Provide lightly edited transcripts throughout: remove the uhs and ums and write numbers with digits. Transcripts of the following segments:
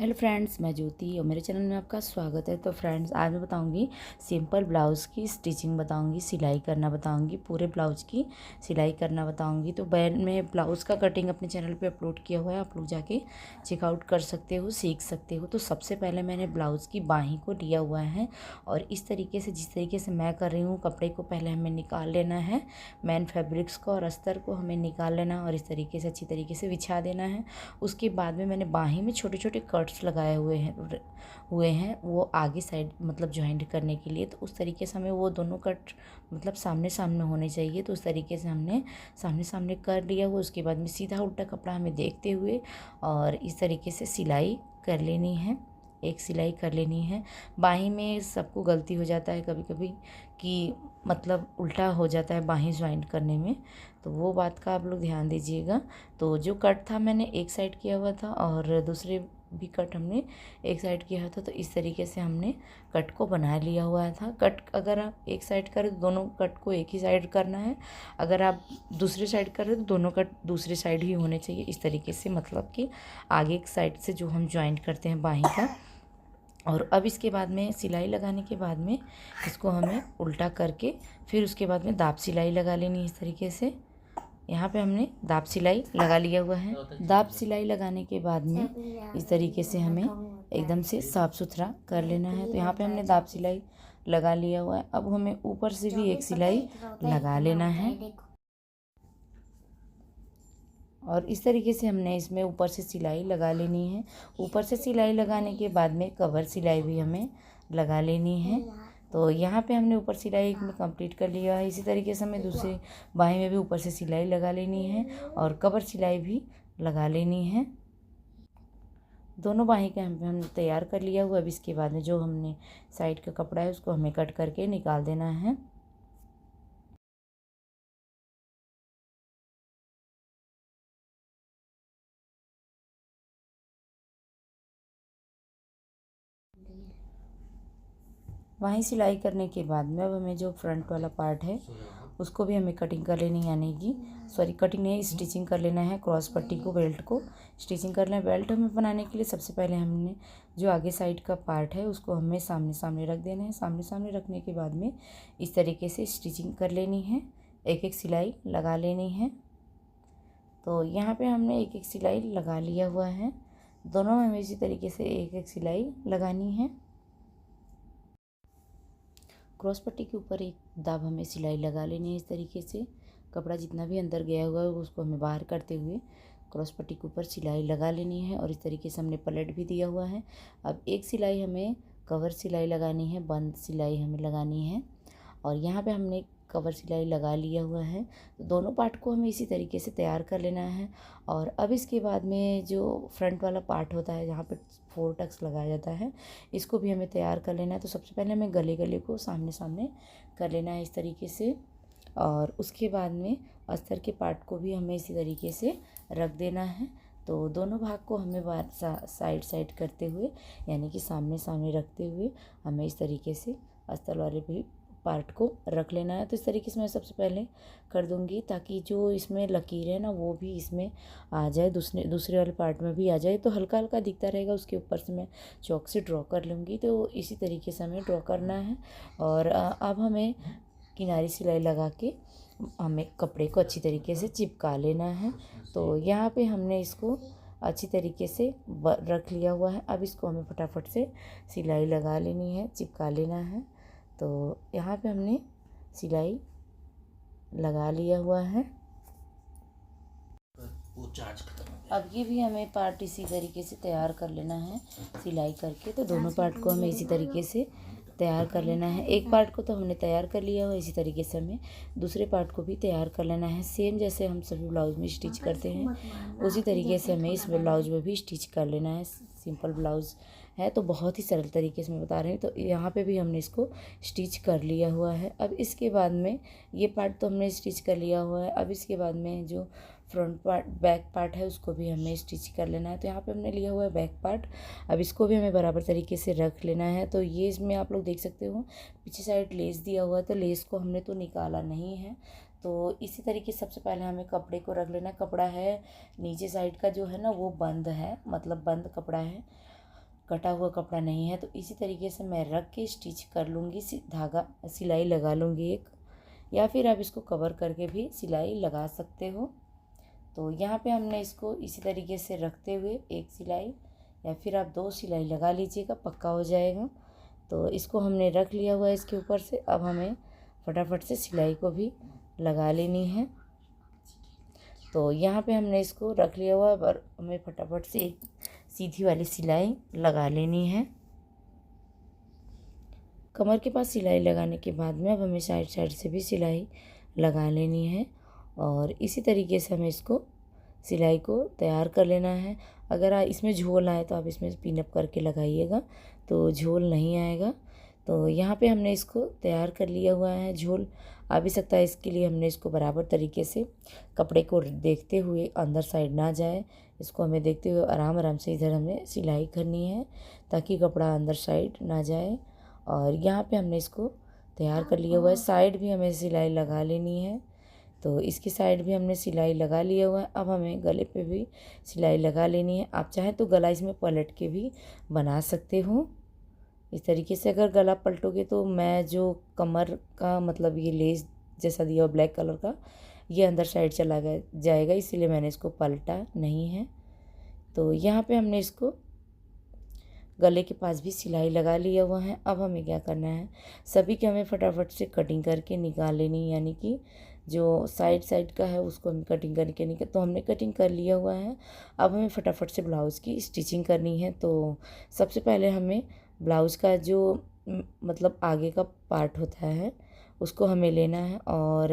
Hello friends, मैं ज्योति और मेरे चैनल में आपका स्वागत है। तो फ्रेंड्स, आज मैं बताऊंगी सिंपल ब्लाउज़ की स्टिचिंग बताऊंगी, सिलाई करना बताऊंगी, पूरे ब्लाउज़ की सिलाई करना बताऊंगी। तो मैं ब्लाउज़ का कटिंग अपने चैनल पे अपलोड किया हुआ है, आप लोग जाके चेकआउट कर सकते हो, सीख सकते हो। तो सबसे पहले मैंने ब्लाउज़ की बाहीं को लिया हुआ है और इस तरीके से, जिस तरीके से मैं कर रही हूँ, कपड़े को पहले हमें निकाल लेना है, मेन फैब्रिक्स को और अस्तर को हमें निकाल लेना और इस तरीके से अच्छी तरीके से बिछा देना है। उसके बाद में मैंने बाहीं में छोटे छोटे कट्स लगाए हुए हैं वो आगे साइड मतलब जॉइंट करने के लिए। तो उस तरीके से हमें वो दोनों कट मतलब सामने सामने होने चाहिए। तो उस तरीके से हमने सामने सामने कर लिया हुआ। उसके बाद में सीधा उल्टा कपड़ा हमें देखते हुए और इस तरीके से सिलाई कर लेनी है, एक सिलाई कर लेनी है। बाहीं में सबको गलती हो जाता है कभी कभी कि मतलब उल्टा हो जाता है बाहीं ज्वाइंट करने में, तो वो बात का आप लोग ध्यान दीजिएगा। तो जो कट था मैंने एक साइड किया हुआ था और दूसरे भी कट हमने एक साइड किया था। तो इस तरीके से हमने कट को बना लिया हुआ था। कट अगर आप एक साइड करें तो दोनों कट को एक ही साइड करना है, अगर आप दूसरे साइड कर रहे हो तो दोनों कट दूसरे साइड ही होने चाहिए। इस तरीके से मतलब कि आगे एक साइड से जो हम ज्वाइंट करते हैं बाहीं का। और अब इसके बाद में सिलाई लगाने के बाद में इसको हमें उल्टा करके फिर उसके बाद में दाब सिलाई लगा लेनी है। इस तरीके से यहाँ पे हमने दाब सिलाई लगा लिया हुआ है। दाब सिलाई लगाने के बाद में इस तरीके से हमें एकदम से साफ़ सुथरा कर लेना है। तो यहाँ पे हमने दाब सिलाई लगा लिया हुआ है। अब हमें ऊपर से भी एक सिलाई लगा लेना है और इस तरीके से हमने इसमें ऊपर से सिलाई लगा लेनी है। ऊपर से सिलाई लगाने के बाद में कवर सिलाई भी हमें लगा लेनी है। तो यहाँ पे हमने ऊपर सिलाई में कंप्लीट कर लिया है। इसी तरीके से हमें दूसरे बाहीं में भी ऊपर से सिलाई लगा लेनी है और कवर सिलाई भी लगा लेनी है। दोनों बाहीं का हमने तैयार कर लिया हुआ। अब इसके बाद में जो हमने साइड का कपड़ा है उसको हमें कट करके निकाल देना है। वहीं सिलाई करने के बाद में अब हमें जो फ्रंट वाला पार्ट है उसको भी हमें कटिंग कर लेनी, यानी कि कटिंग नहीं, स्टिचिंग कर लेना है। क्रॉस पट्टी को, बेल्ट को स्टिचिंग करना है। बेल्ट हमें बनाने के लिए सबसे पहले हमने जो आगे साइड का पार्ट है उसको हमें सामने सामने रख देना है। सामने सामने रखने के बाद में इस तरीके से स्टिचिंग कर लेनी है, एक एक सिलाई लगा लेनी है। तो यहाँ पे हमने एक एक सिलाई लगा लिया हुआ है। दोनों में हमें इसी तरीके से एक एक सिलाई लगानी है। क्रॉस पट्टी के ऊपर एक दाब हमें सिलाई लगा लेनी है। इस तरीके से कपड़ा जितना भी अंदर गया हुआ है उसको हमें बाहर करते हुए क्रॉस पट्टी के ऊपर सिलाई लगा लेनी है और इस तरीके से हमने पलट भी दिया हुआ है। अब एक सिलाई हमें कवर सिलाई लगानी है, बंद सिलाई हमें लगानी है और यहाँ पे हमने कवर सिलाई लगा लिया हुआ है। तो दोनों पार्ट को हमें इसी तरीके से तैयार कर लेना है। और अब इसके बाद में जो फ्रंट वाला पार्ट होता है जहाँ पे 4 टक्स लगाया जाता है, इसको भी हमें तैयार कर लेना है। तो सबसे पहले हमें गले गले को सामने सामने कर लेना है इस तरीके से और उसके बाद में अस्तर के पार्ट को भी हमें इसी तरीके से रख देना है। तो दोनों भाग को हमें साइड साइड करते हुए, यानी कि सामने सामने रखते हुए हमें इस तरीके से अस्तर वाले भी पार्ट को रख लेना है। तो इस तरीके से मैं सबसे पहले कर दूंगी ताकि जो इसमें लकीर है ना वो भी इसमें आ जाए, दूसरे वाले पार्ट में भी आ जाए। तो हल्का हल्का दिखता रहेगा, उसके ऊपर से मैं चॉक से ड्रॉ कर लूँगी। तो इसी तरीके से हमें ड्रॉ करना है और अब हमें किनारी सिलाई लगा के हमें कपड़े को अच्छी तरीके से चिपका लेना है। तो यहाँ पे हमने इसको अच्छी तरीके से रख लिया हुआ है। अब इसको हमें फटाफट से सिलाई लगा लेनी है, चिपका लेना है। तो यहाँ पे हमने सिलाई लगा लिया हुआ है। वो चार्ज खत्म हो गया। अब ये भी हमें पार्ट इसी तरीके से तैयार कर लेना है सिलाई करके। तो दोनों पार्ट को हमें इसी तरीके से तैयार कर लेना है। एक पार्ट को तो हमने तैयार कर लिया हुआ, इसी तरीके से हमें दूसरे पार्ट को भी तैयार कर लेना है। सेम जैसे हम सभी ब्लाउज में स्टिच करते हैं उसी तरीके से हमें इस ब्लाउज में भी स्टिच कर लेना है। सिंपल ब्लाउज है तो बहुत ही सरल तरीके से मैं बता रही हूँ। तो यहाँ पे भी हमने इसको स्टिच कर लिया हुआ है। अब इसके बाद में ये पार्ट तो हमने स्टिच कर लिया हुआ है। अब इसके बाद में जो फ्रंट पार्ट, बैक पार्ट है उसको भी हमें स्टिच कर लेना है। तो यहाँ पे हमने लिया हुआ है बैक पार्ट। अब इसको भी हमें बराबर तरीके से रख लेना है। तो ये इसमें आप लोग देख सकते हो पीछे साइड लेस दिया हुआ है, तो लेस को हमने तो निकाला नहीं है। तो इसी तरीके से सबसे पहले हमें कपड़े को रख लेना। कपड़ा है नीचे साइड का जो है ना वो बंद है, मतलब बंद कपड़ा है। कटा हुआ कपड़ा नहीं है तो इसी तरीके से मैं रख के स्टिच कर लूँगी, धागा सिलाई लगा लूँगी एक, या फिर आप इसको कवर करके भी सिलाई लगा सकते हो। तो यहाँ पे हमने इसको इसी तरीके से रखते हुए एक सिलाई या फिर आप 2 सिलाई लगा लीजिएगा, पक्का हो जाएगा। तो इसको हमने रख लिया हुआ है इसके ऊपर से। अब हमें फटाफट से सिलाई को भी लगा लेनी है। तो यहाँ पे हमने इसको रख लिया हुआ है, पर हमें फटाफट से एक सीधी वाली सिलाई लगा लेनी है। कमर के पास सिलाई लगाने के बाद में अब हमें साइड साइड से भी सिलाई लगा लेनी है और इसी तरीके से हमें इसको सिलाई को तैयार कर लेना है। अगर इसमें झोल आए तो आप इसमें पिनअप करके लगाइएगा, तो झोल नहीं आएगा। तो यहाँ पे हमने इसको तैयार कर लिया हुआ है। झोल आ भी सकता है, इसके लिए हमने इसको बराबर तरीके से कपड़े को देखते हुए, अंदर साइड ना जाए, इसको हमें देखते हुए आराम आराम से इधर हमें सिलाई करनी है ताकि कपड़ा अंदर साइड ना जाए। और यहाँ पे हमने इसको तैयार कर लिया हुआ है। साइड भी हमें सिलाई लगा लेनी है, तो इसकी साइड भी हमने सिलाई लगा लिया हुआ है। अब हमें गले पे भी सिलाई लगा लेनी है। आप चाहें तो गला इसमें पलट के भी बना सकते हो इस तरीके से। अगर गला पलटोगे तो मैं जो कमर का मतलब ये लेस जैसा दिया हुआ ब्लैक कलर का, ये अंदर साइड चला जाएगा, इसीलिए मैंने इसको पलटा नहीं है। तो यहाँ पे हमने इसको गले के पास भी सिलाई लगा लिया हुआ है। अब हमें क्या करना है, सभी के हमें फटाफट से कटिंग करके निकाल लेनी है, यानी कि जो साइड साइड का है उसको हमें कटिंग करके निकाल, तो हमने कटिंग कर लिया हुआ है। अब हमें फटाफट से ब्लाउज़ की स्टिचिंग करनी है। तो सबसे पहले हमें ब्लाउज़ का जो मतलब आगे का पार्ट होता है उसको हमें लेना है और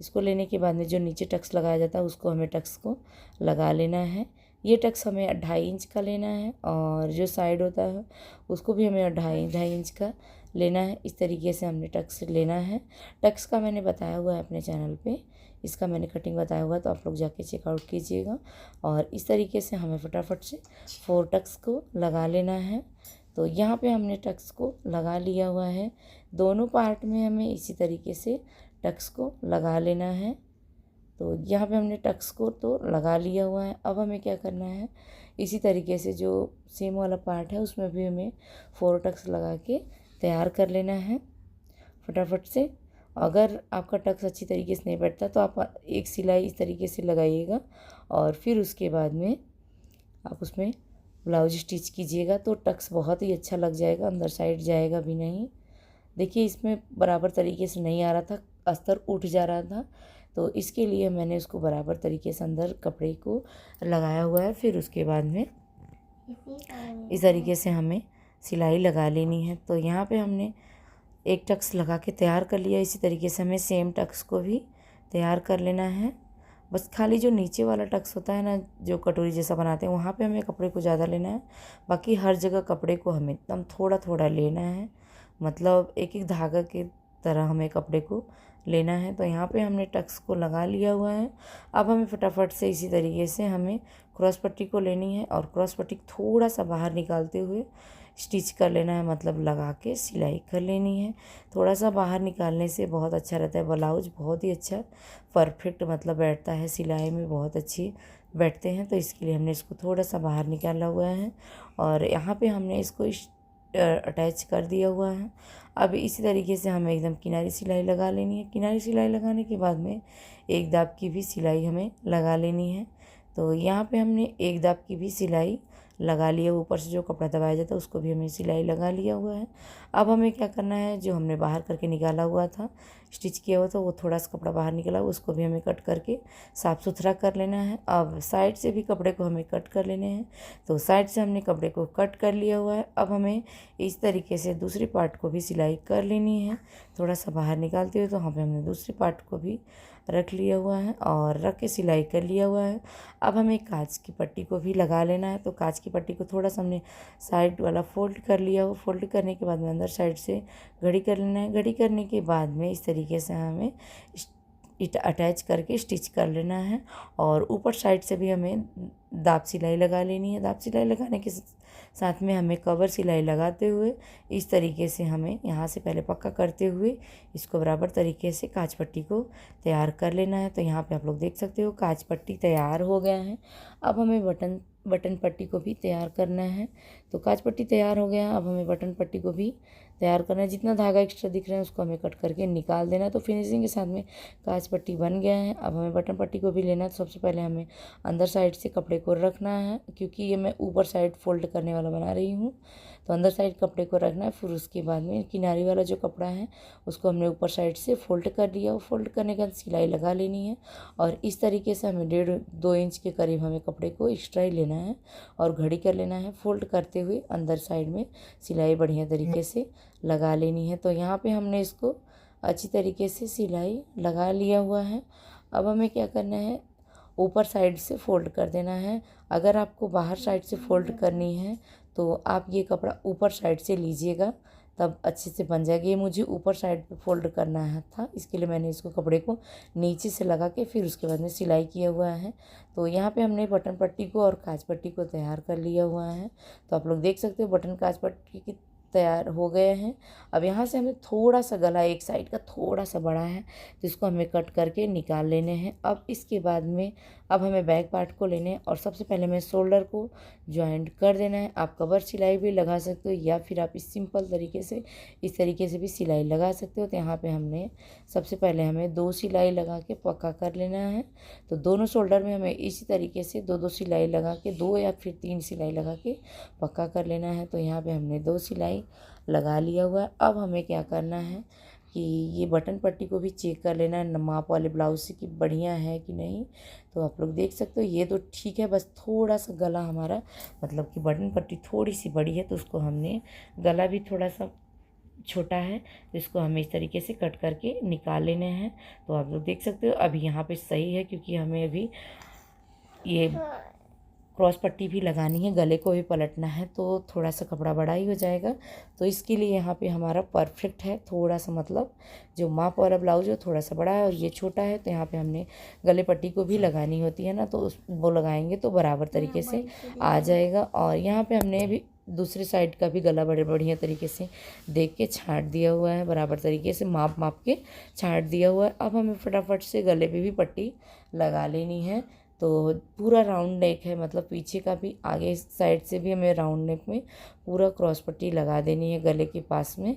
इसको लेने के बाद में जो नीचे टक्स लगाया जाता है उसको हमें टक्स को लगा लेना है। ये टक्स हमें 2.5 इंच का लेना है और जो साइड होता है उसको भी हमें 2.5 इंच का लेना है। इस तरीके से हमने टक्स लेना है। टक्स का मैंने बताया हुआ है अपने चैनल पे, इसका मैंने कटिंग बताया हुआ है, तो आप लोग जाके चेकआउट कीजिएगा। और इस तरीके से हमें फटाफट से 4 टक्स को लगा लेना है। तो यहाँ पे हमने टक्स को लगा लिया हुआ है। दोनों पार्ट में हमें इसी तरीके से टक्स को लगा लेना है। तो यहाँ पे हमने टक्स को तो लगा लिया हुआ है। अब हमें क्या करना है, इसी तरीके से जो सेम वाला पार्ट है उसमें भी हमें 4 टक्स लगा के तैयार कर लेना है फटाफट से। अगर आपका टक्स अच्छी तरीके से नहीं बैठता तो आप एक सिलाई इस तरीके से लगाइएगा और फिर उसके बाद में आप उसमें ब्लाउज स्टिच कीजिएगा, तो टक्स बहुत ही अच्छा लग जाएगा, अंदर साइड जाएगा भी नहीं। देखिए इसमें बराबर तरीके से नहीं आ रहा था, अस्तर उठ जा रहा था, तो इसके लिए मैंने उसको बराबर तरीके से अंदर कपड़े को लगाया हुआ है। फिर उसके बाद में इस तरीके से हमें सिलाई लगा लेनी है। तो यहाँ पे हमने एक टक्स लगा के तैयार कर लिया। इसी तरीके से हमें सेम टक्स को भी तैयार कर लेना है। बस खाली जो नीचे वाला टक्स होता है ना, जो कटोरी जैसा बनाते हैं, वहाँ पे हमें कपड़े को ज़्यादा लेना है। बाकी हर जगह कपड़े को हमें एकदम थोड़ा थोड़ा लेना है, मतलब एक एक धागा के तरह हमें कपड़े को लेना है। तो यहाँ पे हमने टक्स को लगा लिया हुआ है। अब हमें फटाफट से इसी तरीके से हमें क्रॉस पट्टी को लेनी है और क्रॉस पट्टी थोड़ा सा बाहर निकालते हुए स्टिच कर लेना है, मतलब लगा के सिलाई कर लेनी है। थोड़ा सा बाहर निकालने से बहुत अच्छा रहता है, ब्लाउज बहुत ही अच्छा परफेक्ट मतलब बैठता है, सिलाई में बहुत अच्छी बैठते हैं। तो इसके लिए हमने इसको थोड़ा सा बाहर निकाला हुआ है और यहाँ पे हमने इसको अटैच कर दिया हुआ है। अब इसी तरीके से हमें एकदम किनारी सिलाई लगा लेनी है। किनारी सिलाई लगाने के बाद में एक दाब की भी सिलाई हमें लगा लेनी है। तो यहाँ पे हमने एक दाब की भी सिलाई लगा लिया, ऊपर से जो कपड़ा दबाया जाता है उसको भी हमें सिलाई लगा लिया हुआ है। अब हमें क्या करना है, जो हमने बाहर करके निकाला हुआ था, स्टिच किया हुआ था, वो थोड़ा सा कपड़ा बाहर निकला, उसको भी हमें कट करके साफ़ सुथरा कर लेना है। अब साइड से भी कपड़े को हमें कट कर लेने हैं। तो साइड से हमने कपड़े को कट कर लिया हुआ है। अब हमें इस तरीके से दूसरी पार्ट को भी सिलाई कर लेनी है, थोड़ा सा बाहर निकालते हुए। तो वहाँ पे हमने दूसरी पार्ट को भी रख लिया हुआ है और रख के सिलाई कर लिया हुआ है। अब हमें कांच की पट्टी को भी लगा लेना है। तो कांच की पट्टी को थोड़ा सा हमने साइड वाला फोल्ड कर लिया हो। फोल्ड करने के बाद में अंदर साइड से घड़ी कर लेना है। घड़ी करने के बाद में इस तरीके से हमें अटैच करके स्टिच कर लेना है और ऊपर साइड से भी हमें दाब सिलाई लगा लेनी है। दाब सिलाई लगाने के साथ में हमें कवर सिलाई लगाते हुए इस तरीके से हमें यहाँ से पहले पक्का करते हुए इसको बराबर तरीके से कांच पट्टी को तैयार कर लेना है। तो यहाँ पे आप लोग देख सकते हो कांच पट्टी तैयार हो गया है। अब हमें बटन बटन पट्टी को भी तैयार करना है। तो काज पट्टी तैयार हो गया, अब हमें बटन पट्टी को भी तैयार करना है। जितना धागा एक्स्ट्रा दिख रहा है उसको हमें कट करके निकाल देना है। तो फिनिशिंग के साथ में काज पट्टी बन गया है। अब हमें बटन पट्टी को भी लेना है। तो सबसे पहले हमें अंदर साइड से कपड़े को रखना है, क्योंकि ये मैं ऊपर साइड फोल्ड करने वाला बना रही हूँ। तो अंदर साइड कपड़े को रखना है। फिर उसके बाद में किनारे वाला जो कपड़ा है उसको हमने ऊपर साइड से फोल्ड कर लिया। और फोल्ड करने के बाद सिलाई लगा लेनी है। और इस तरीके से हमें 1.5-2 इंच के करीब हमें कपड़े को एक्स्ट्रा ही लेना है और घड़ी कर लेना है। फोल्ड करते हुए अंदर साइड में सिलाई बढ़िया तरीके से लगा लेनी है। तो यहाँ पे हमने इसको अच्छी तरीके से सिलाई लगा लिया हुआ है। अब हमें क्या करना है, ऊपर साइड से फोल्ड कर देना है। अगर आपको बाहर साइड से फोल्ड करनी है तो आप ये कपड़ा ऊपर साइड से लीजिएगा, तब अच्छे से बन जाएगी। ये मुझे ऊपर साइड पे फोल्ड करना है था, इसके लिए मैंने इसको कपड़े को नीचे से लगा के फिर उसके बाद में सिलाई किया हुआ है। तो यहाँ पे हमने बटन पट्टी को और काज पट्टी को तैयार कर लिया हुआ है। तो आप लोग देख सकते हो बटन काज पट्टी की तैयार हो गए हैं। अब यहाँ से हमें थोड़ा सा गला एक साइड का थोड़ा सा बड़ा है, तो इसको हमें कट करके निकाल लेने हैं। अब इसके बाद में अब हमें बैक पार्ट को लेने हैं और सबसे पहले हमें शोल्डर को जॉइंट कर देना है। आप कवर सिलाई भी लगा सकते हो या फिर आप इस सिंपल तरीके से इस तरीके से भी सिलाई लगा सकते हो। तो यहाँ पे हमने सबसे पहले हमें 2 सिलाई लगा के पक्का कर लेना है। तो दोनों शोल्डर में हमें इसी तरीके से 2-2 सिलाई लगा के 2 या फिर 3 सिलाई लगा के पक्का कर लेना है। तो यहाँ पे हमने 2 सिलाई लगा लिया हुआ है। अब हमें क्या करना है कि ये बटन पट्टी को भी चेक कर लेना है माप वाले ब्लाउज से कि बढ़िया है कि नहीं। तो आप लोग देख सकते हो ये तो ठीक है, बस थोड़ा सा गला हमारा मतलब कि बटन पट्टी थोड़ी सी बड़ी है, तो उसको हमने गला भी थोड़ा सा छोटा है, तो इसको हमें इस तरीके से कट करके निकाल लेने हैं। तो आप लोग देख सकते हो अभी यहाँ पे सही है, क्योंकि हमें अभी ये क्रॉस पट्टी भी लगानी है, गले को भी पलटना है, तो थोड़ा सा कपड़ा बड़ा ही हो जाएगा। तो इसके लिए यहाँ पे हमारा परफेक्ट है। थोड़ा सा मतलब जो माप वाला ब्लाउज है थोड़ा सा बड़ा है और ये छोटा है, तो यहाँ पे हमने गले पट्टी को भी लगानी होती है ना, तो वो लगाएंगे तो बराबर तरीके से आ जाएगा। और यहाँ पे हमने भी दूसरी साइड का भी गला बड़े बढ़िया तरीके से देख के छाँट दिया हुआ है, बराबर तरीके से माप के छाँट दिया हुआ है। अब हमें फटाफट से गले पे भी पट्टी लगा लेनी है। तो पूरा राउंड नेक है, मतलब पीछे का भी आगे साइड से भी हमें राउंड नेक में पूरा क्रॉस पट्टी लगा देनी है गले के पास में।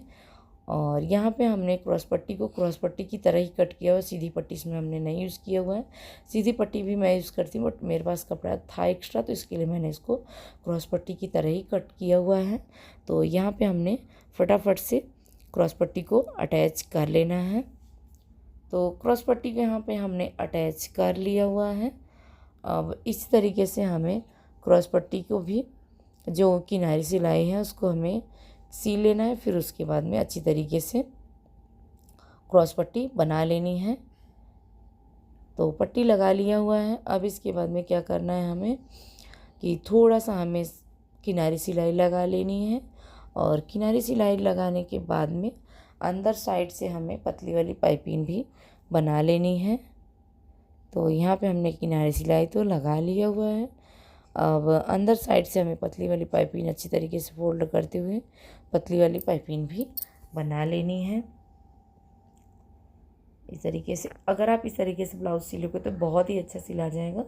और यहाँ पे हमने क्रॉस पट्टी को क्रॉस पट्टी की तरह ही कट किया हुआ, सीधी पट्टी इसमें हमने नहीं यूज़ किया हुआ है। सीधी पट्टी भी मैं यूज़ करती हूँ, बट मेरे पास कपड़ा था एक्स्ट्रा, तो इसके लिए मैंने इसको क्रॉस पट्टी की तरह ही कट किया हुआ है। तो यहाँ पे हमने फटाफट से क्रॉस पट्टी को अटैच कर लेना है। तो क्रॉस पट्टी को यहाँ पे हमने अटैच कर लिया हुआ है। अब इस तरीके से हमें क्रॉस पट्टी को भी जो किनारी सिलाई है उसको हमें सी लेना है। फिर उसके बाद में अच्छी तरीके से क्रॉस पट्टी बना लेनी है। तो पट्टी लगा लिया हुआ है। अब इसके बाद में क्या करना है हमें कि थोड़ा सा हमें किनारी सिलाई लगा लेनी है। और किनारी सिलाई लगाने के बाद में अंदर साइड से हमें पतली वाली पाइपिंग भी बना लेनी है। तो यहाँ पे हमने किनारी सिलाई तो लगा लिया हुआ है। अब अंदर साइड से हमें पतली वाली पाइपिंग अच्छी तरीके से फोल्ड करते हुए पतली वाली पाइपिंग भी बना लेनी है। इस तरीके से अगर आप इस तरीके से ब्लाउज सिलोगे तो बहुत ही अच्छा सिला जाएगा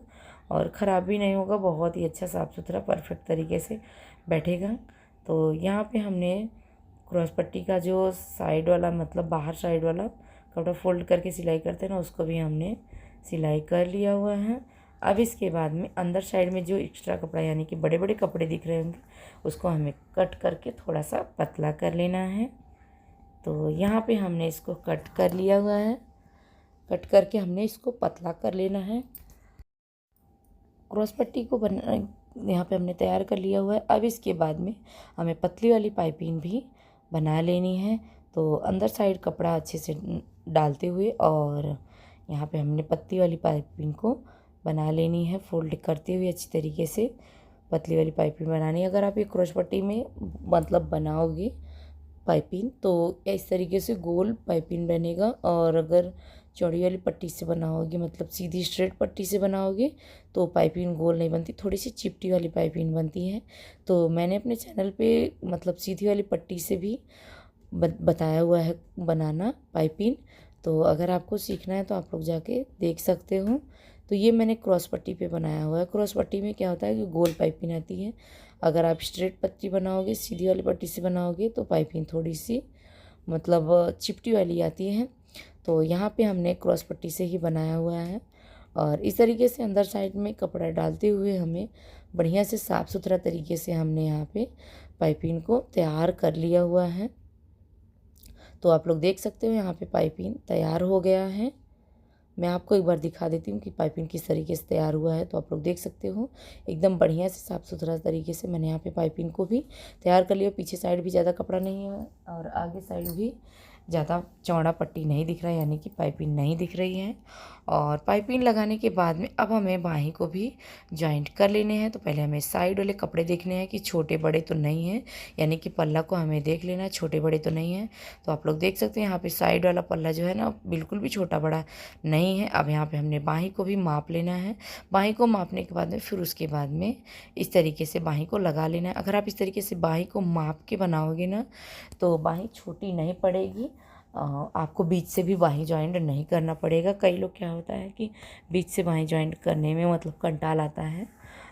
और ख़राब भी नहीं होगा, बहुत ही अच्छा साफ़ सुथरा परफेक्ट तरीके से बैठेगा। तो यहाँ पे हमने क्रॉस पट्टी का जो साइड वाला मतलब बाहर साइड वाला कपड़ा फोल्ड करके सिलाई करते हैं ना, उसको भी हमने सिलाई कर लिया हुआ है। अब इसके बाद में अंदर साइड में जो एक्स्ट्रा कपड़ा यानी कि बड़े बड़े कपड़े दिख रहे होंगे उसको हमें कट करके थोड़ा सा पतला कर लेना है। तो यहाँ पे हमने इसको कट कर लिया हुआ है, कट करके हमने इसको पतला कर लेना है। क्रॉस पट्टी को यहाँ पे हमने तैयार कर लिया हुआ है। अब इसके बाद में हमें पतली वाली पाइपिंग भी बना लेनी है। तो अंदर साइड कपड़ा अच्छे से डालते हुए और यहाँ पे हमने पतली वाली पाइपिंग को बना लेनी है, फोल्ड करते हुए अच्छी तरीके से पतली वाली पाइपिंग बनानी है। अगर आप ये क्रॉस पट्टी में मतलब बनाओगे पाइपिंग तो इस तरीके से गोल पाइपिंग बनेगा, और अगर चौड़ी वाली पट्टी से बनाओगे मतलब सीधी स्ट्रेट पट्टी से बनाओगे तो पाइपिंग गोल नहीं बनती, थोड़ी सी चिपटी वाली पाइपिंग बनती है। तो मैंने अपने चैनल पे मतलब सीधी वाली पट्टी से भी बताया हुआ है बनाना पाइपिंग, तो अगर आपको सीखना है तो आप लोग जाके देख सकते हो। तो ये मैंने क्रॉस पट्टी पे बनाया हुआ है। क्रॉस पट्टी में क्या होता है कि गोल पाइपिंग आती है। अगर आप स्ट्रेट पट्टी बनाओगे, सीधी वाली पट्टी से बनाओगे, तो पाइपिंग थोड़ी सी मतलब चिपटी वाली आती है। तो यहाँ पे हमने क्रॉस पट्टी से ही बनाया हुआ है। और इस तरीके से अंदर साइड में कपड़ा डालते हुए हमें बढ़िया से साफ़ सुथरा तरीके से हमने यहाँ पे पाइपिंग को तैयार कर लिया हुआ है। तो आप लोग देख सकते हो यहाँ पे पाइपिंग तैयार हो गया है। मैं आपको एक बार दिखा देती हूँ कि पाइपिंग किस तरीके से तैयार हुआ है। तो आप लोग देख सकते हो एकदम बढ़िया से साफ़ सुथरा तरीके से मैंने यहाँ पे पाइपिंग को भी तैयार कर लिया। पीछे साइड भी ज़्यादा कपड़ा नहीं है और आगे साइड भी ज़्यादा चौड़ा पट्टी नहीं दिख रहा है, यानी कि पाइपिंग नहीं दिख रही है। और पाइपिंग लगाने के बाद में अब हमें बाहीं को भी जॉइंट कर लेने हैं। तो पहले हमें साइड वाले कपड़े देखने हैं कि छोटे बड़े तो नहीं हैं, यानी कि पल्ला को हमें देख लेना है छोटे बड़े तो नहीं हैं। तो आप लोग देख सकते हैं यहाँ पे साइड वाला पल्ला जो है ना बिल्कुल भी छोटा बड़ा नहीं है। अब यहाँ पे हमने बाहीं को भी माप लेना है। बाहीं को मापने के बाद में फिर उसके बाद में इस तरीके से बाहीं को लगा लेना है। अगर आप इस तरीके से बाहीं को माप के बनाओगे ना तो बाहीं छोटी नहीं पड़ेगी। आपको बीच से भी बाहीं जॉइंट नहीं करना पड़ेगा। कई लोग क्या होता है कि बीच से बाहीं जॉइंट करने में मतलब कंटाल आता है,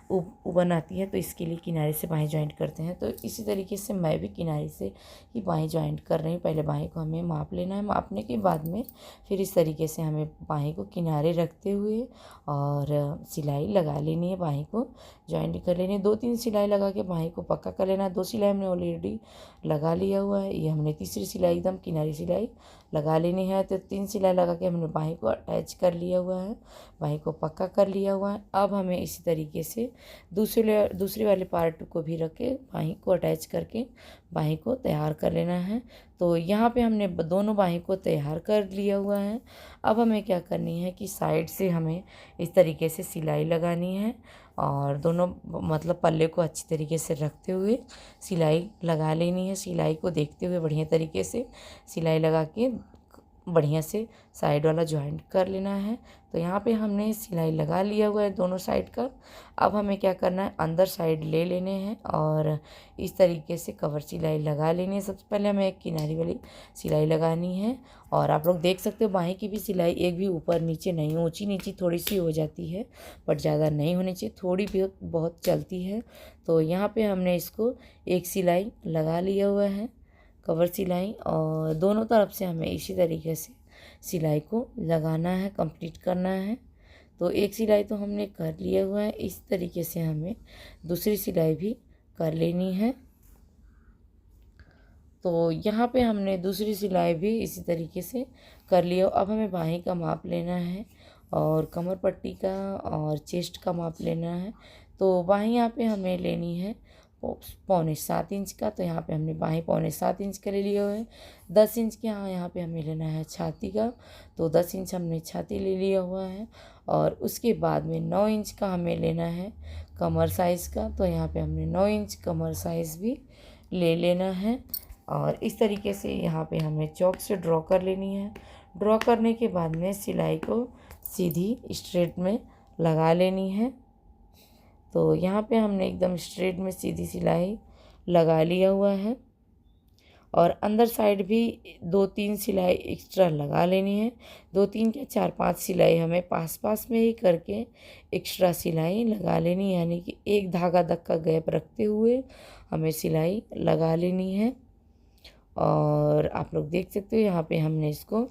उबन आती है, तो इसके लिए किनारे से बाहीं जॉइंट करते हैं। तो इसी तरीके से मैं भी किनारे से ही बाहीं जॉइंट कर रही हूँ। पहले बाहीं को हमें माप लेना है। मापने के बाद में फिर इस तरीके से हमें बाहीं को किनारे रखते हुए और सिलाई लगा लेनी है। बाहीं को जॉइंट कर लेनी है। 2-3 सिलाई लगा के बाहीं को पक्का कर लेना है। 2 सिलाई हमने ऑलरेडी लगा लिया हुआ है। ये हमने तीसरी सिलाई एकदम किनारी सिलाई लगा लेनी है। तो 3 सिलाई लगा के हमने बाहीं को अटैच कर लिया हुआ है, बाहीं को पक्का कर लिया हुआ है। अब हमें इसी तरीके से दूसरे वाले पार्ट को भी रख के बाहीं को अटैच करके बाहीं को तैयार कर लेना है। तो यहाँ पे हमने दोनों बाहीं को तैयार कर लिया हुआ है। अब हमें क्या करनी है कि साइड से हमें इस तरीके से सिलाई लगानी है और दोनों मतलब पल्ले को अच्छी तरीके से रखते हुए सिलाई लगा लेनी है। सिलाई को देखते हुए बढ़िया तरीके से सिलाई लगा के बढ़िया से साइड वाला जॉइंट कर लेना है। तो यहाँ पे हमने सिलाई लगा लिया हुआ है दोनों साइड का। अब हमें क्या करना है, अंदर साइड ले लेने हैं और इस तरीके से कवर सिलाई लगा लेनी है। सबसे पहले हमें एक किनारी वाली सिलाई लगानी है। और आप लोग देख सकते हो बाहीं की भी सिलाई एक भी ऊपर नीचे नहीं, ऊंची नीची थोड़ी सी हो जाती है बट ज़्यादा नहीं होनी चाहिए, थोड़ी भी बहुत चलती है। तो यहाँ पे हमने इसको एक सिलाई लगा लिया हुआ है, कवर सिलाई, और दोनों तरफ से हमें इसी तरीके से सिलाई को लगाना है, कंप्लीट करना है। तो एक सिलाई तो हमने कर लिया हुआ है। इस तरीके से हमें दूसरी सिलाई भी कर लेनी है। तो यहाँ पे हमने दूसरी सिलाई भी इसी तरीके से कर लिया। अब हमें बाहीं का माप लेना है और कमर पट्टी का और चेस्ट का माप लेना है। तो बाहीं यहाँ पे हमें लेनी है 6.25 इंच का। तो यहाँ पे हमने बाहीं 6.25 इंच का ले लिया हुआ है। 10 इंच के यहाँ पे हमें लेना है छाती का। तो 10 इंच हमने छाती ले लिया हुआ है। और उसके बाद में 9 इंच का हमें लेना है कमर साइज़ का। तो यहाँ पे हमने 9 इंच कमर साइज़ भी ले लेना है। और इस तरीके से यहाँ पे हमें चौक से ड्रॉ कर लेनी है। ड्रॉ करने के बाद में सिलाई को सीधी स्ट्रेट में लगा लेनी है। तो यहाँ पे हमने एकदम स्ट्रेट में सीधी सिलाई लगा लिया हुआ है और अंदर साइड भी 2-3 सिलाई एक्स्ट्रा लगा लेनी है। 2-3 क्या 4-5 सिलाई हमें पास में ही करके एक्स्ट्रा सिलाई लगा लेनी है, यानी कि एक धागा तक का गैप रखते हुए हमें सिलाई लगा लेनी है। और आप लोग देख सकते हो यहाँ पे हमने इसको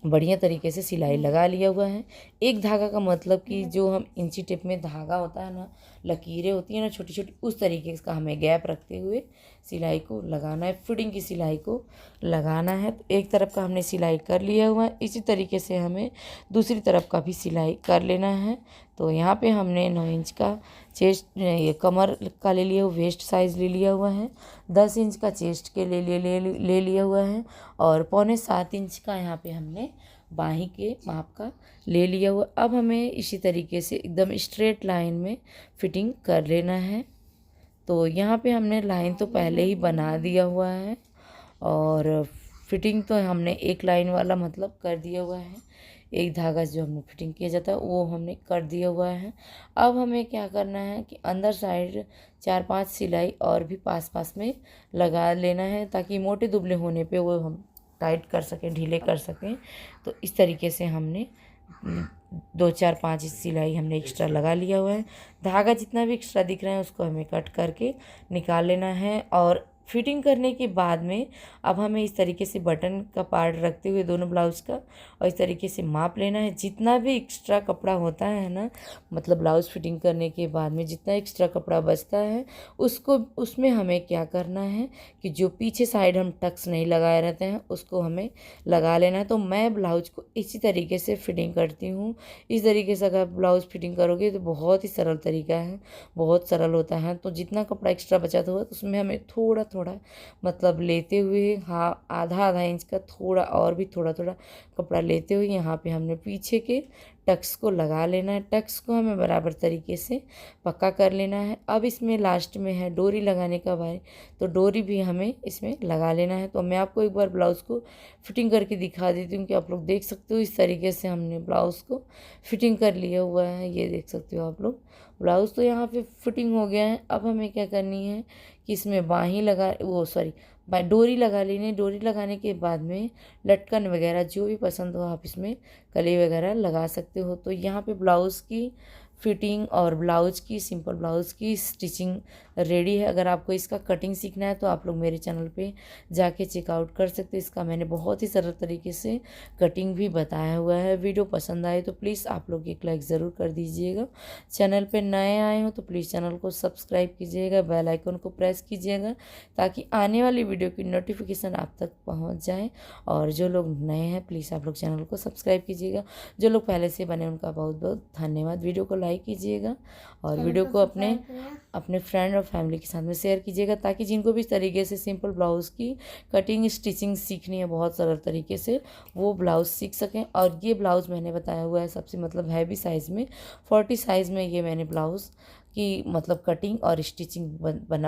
बढ़िया तरीके से सिलाई लगा लिया हुआ है। एक धागा का मतलब कि जो हम इंची टेप में धागा होता है ना, लकीरें होती हैं ना छोटी छोटी, उस तरीके का हमें गैप रखते हुए सिलाई को लगाना है, फिटिंग की सिलाई को लगाना है। तो एक तरफ का हमने सिलाई कर लिया हुआ है, इसी तरीके से हमें दूसरी तरफ का भी सिलाई कर लेना है। तो यहाँ पे हमने 9 इंच का चेस्ट ये कमर का ले लिया, वेस्ट साइज़ ले लिया हुआ है। 10 इंच का चेस्ट के ले लिया हुआ है और 6.25 इंच का यहाँ पे हमने बाहीं के माप का ले लिया हुआ। अब हमें इसी तरीके से एकदम स्ट्रेट लाइन में फिटिंग कर लेना है। तो यहाँ पे हमने लाइन तो पहले ही बना दिया हुआ है और फिटिंग तो हमने एक लाइन वाला मतलब कर दिया हुआ है। एक धागा जो हमने फिटिंग किया जाता है वो हमने कर दिया हुआ है। अब हमें क्या करना है कि अंदर साइड 4-5 सिलाई और भी पास में लगा लेना है, ताकि मोटे दुबले होने पे वो हम टाइट कर सकें, ढीले कर सकें। तो इस तरीके से हमने 2 4 5 सिलाई हमने एक्स्ट्रा लगा लिया हुआ है। धागा जितना भी एक्स्ट्रा दिख रहा है उसको हमें कट करके निकाल लेना है। और फिटिंग करने के बाद में अब हमें इस तरीके से बटन का पार्ट रखते हुए दोनों ब्लाउज़ का और इस तरीके से माप लेना है। जितना भी एक्स्ट्रा कपड़ा होता है ना, मतलब ब्लाउज़ फिटिंग करने के बाद में जितना एक्स्ट्रा कपड़ा बचता है उसको उसमें हमें क्या करना है कि जो पीछे साइड हम टक्स नहीं लगाए रहते हैं उसको हमें लगा लेना है। तो मैं ब्लाउज को इसी तरीके से फिटिंग करती हूँ। इस तरीके से अगर ब्लाउज़ फिटिंग करोगे तो बहुत ही सरल तरीका है, बहुत सरल होता है। तो जितना कपड़ा एक्स्ट्रा बचा हुआ उसमें हमें थोड़ा थोड़ा मतलब लेते हुए, हाँ, आधा आधा इंच का थोड़ा और भी थोड़ा थोड़ा कपड़ा लेते हुए यहाँ पे हमने पीछे के टक्स को लगा लेना है। टक्स को हमें बराबर तरीके से पक्का कर लेना है। अब इसमें लास्ट में है डोरी लगाने का बारी, तो डोरी भी हमें इसमें लगा लेना है। तो मैं आपको एक बार ब्लाउज़ को फिटिंग करके दिखा देती हूँ कि आप लोग देख सकते हो। इस तरीके से हमने ब्लाउज़ को फिटिंग कर लिया हुआ है, ये देख सकते हो आप लोग। ब्लाउज़ तो यहाँ पे फिटिंग हो गया है। अब हमें क्या करनी है कि इसमें बाहीं लगा डोरी लगा लेनी है। डोरी लगाने के बाद में लटकन वगैरह जो भी पसंद हो आप इसमें कली वगैरह लगा सकते हो। तो यहाँ पे ब्लाउज़ की फिटिंग और ब्लाउज़ की, सिंपल ब्लाउज़ की स्टिचिंग रेडी है। अगर आपको इसका कटिंग सीखना है तो आप लोग मेरे चैनल पे जाके चेकआउट कर सकते हैं। इसका मैंने बहुत ही सरल तरीके से कटिंग भी बताया हुआ है। वीडियो पसंद आए तो प्लीज़ आप लोग एक लाइक ज़रूर कर दीजिएगा। चैनल पे नए आए हो तो प्लीज़ चैनल को सब्सक्राइब कीजिएगा, बेल आइकन को प्रेस कीजिएगा ताकि आने वाली वीडियो की नोटिफिकेशन आप तक पहुँच जाए। और जो लोग नए हैं प्लीज़ आप लोग चैनल को सब्सक्राइब कीजिएगा। जो लोग पहले से बने उनका बहुत बहुत धन्यवाद। वीडियो को लाइक कीजिएगा और वीडियो को अपने फ्रेंड और फैमिली के साथ में शेयर कीजिएगा ताकि जिनको भी इस तरीके से सिंपल ब्लाउज़ की कटिंग स्टिचिंग सीखनी है बहुत सरल तरीके से, वो ब्लाउज़ सीख सकें। और ये ब्लाउज़ मैंने बताया हुआ है सबसे मतलब हैवी साइज़ में 40 साइज़ में ये मैंने ब्लाउज़ की मतलब कटिंग और स्टिचिंग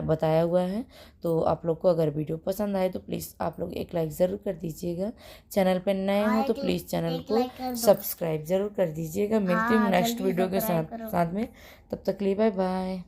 बताया हुआ है। तो आप लोग को अगर वीडियो पसंद आए तो प्लीज़ आप लोग एक लाइक ज़रूर कर दीजिएगा। चैनल पर नए हो तो प्लीज़ चैनल को सब्सक्राइब ज़रूर कर दीजिएगा। मिलती हूँ नेक्स्ट वीडियो के साथ में। तब तक के लिए बाय बाय।